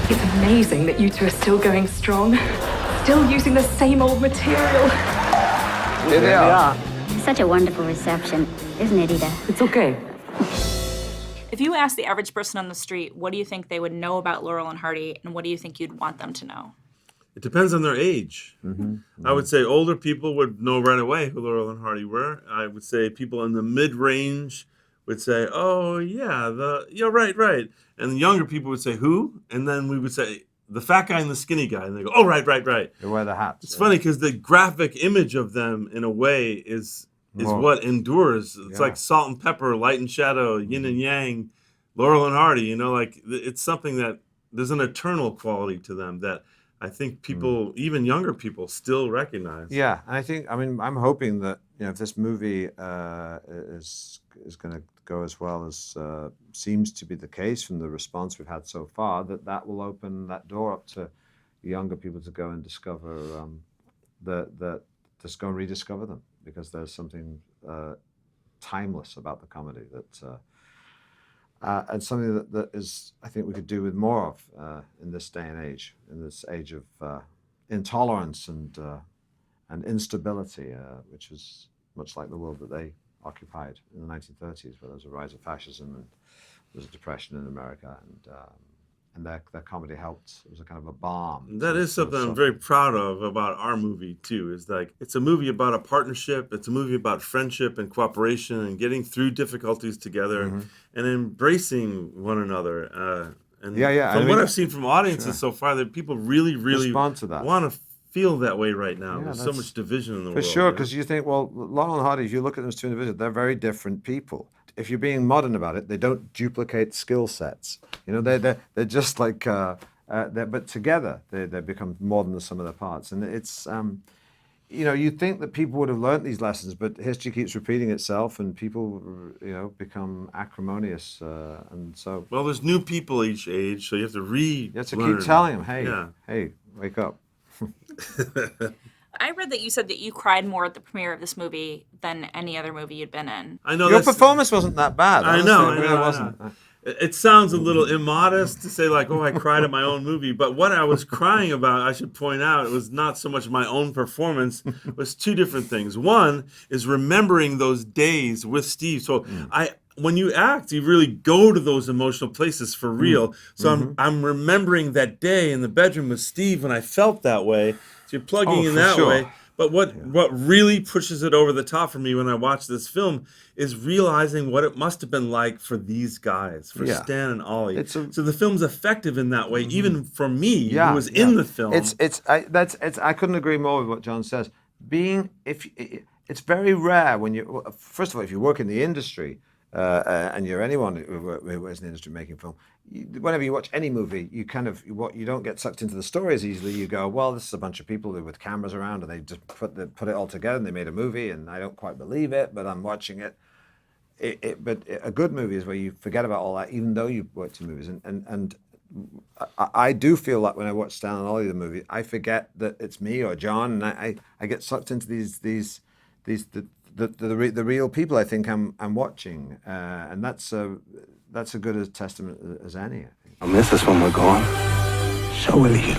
It's amazing that you two are still going strong, still using the same old material. Here they are. Such a wonderful reception, isn't it, Ida? It's okay. If you asked the average person on the street, what do you think they would know about Laurel and Hardy, and what do you think you'd want them to know? It depends on their age. I would say older people would know right away who Laurel and Hardy were. I would say people in the mid-range would say, oh, yeah, right. And the younger people would say, who? And then we would say, the fat guy and the skinny guy. And they go, oh, right. They wear the hats. It's funny because the graphic image of them, in a way, is what endures. It's like salt and pepper, light and shadow, yin and yang, Laurel and Hardy. Like it's something that there's an eternal quality to them that I think people, even younger people, still recognize. Yeah, and I'm hoping that if this movie is going to go as well as seems to be the case from the response we've had so far, that will open that door up to younger people to go and discover just go and rediscover them, because there's something timeless about the comedy that. And something that is, I think, we could do with more of in this day and age, in this age of intolerance and instability, which was much like the world that they occupied in the 1930s, where there was a rise of fascism and there was a depression in America, and their comedy helped. It was a kind of a balm. That is something I'm very proud of about our movie too. Is like it's a movie about a partnership. It's a movie about friendship and cooperation and getting through difficulties together and embracing one another. From what I've seen from audiences so far, that people really respond to that. Want to feel that way right now. There's so much division in the world. For sure, because you think, well, Laurel and Hardy, if you look at them as two individuals, they're very different people. If you're being modern about it, they don't duplicate skill sets. They're just like, but together they become more than the sum of their parts. And it's, you'd think that people would have learned these lessons, but history keeps repeating itself, and people, become acrimonious, and so. Well, there's new people each age, so you have to You have to keep telling them, hey, wake up. I read that you said that you cried more at the premiere of this movie than any other movie you'd been in. I know your performance wasn't that bad. Honestly. I know. It really wasn't. It sounds a little immodest to say like, oh, I cried at my own movie. But what I was crying about, I should point out, it was not so much my own performance. It was two different things. One is remembering those days with Steve. So when you act, you really go to those emotional places for real. So I'm remembering that day in the bedroom with Steve when I felt that way. So you're plugging in that way. But what really pushes it over the top for me when I watch this film is realizing what it must have been like for these guys, for Stan and Ollie. So the film's effective in that way, even for me, who was in the film. I couldn't agree more with what John says. It's very rare when you, first of all, if you work in the industry, and you're anyone who is in the industry making film, whenever you watch any movie, you don't get sucked into the story as easily. You go, well, this is a bunch of people with cameras around, and they just put it all together, and they made a movie, and I don't quite believe it, but I'm watching it. But a good movie is where you forget about all that, even though you've worked in movies. And I do feel like when I watch Stan and Ollie the movie, I forget that it's me or John, and I get sucked into these the real people I think I'm watching, and that's a good a testament as any, I think. I'll miss us when we're gone. So will you.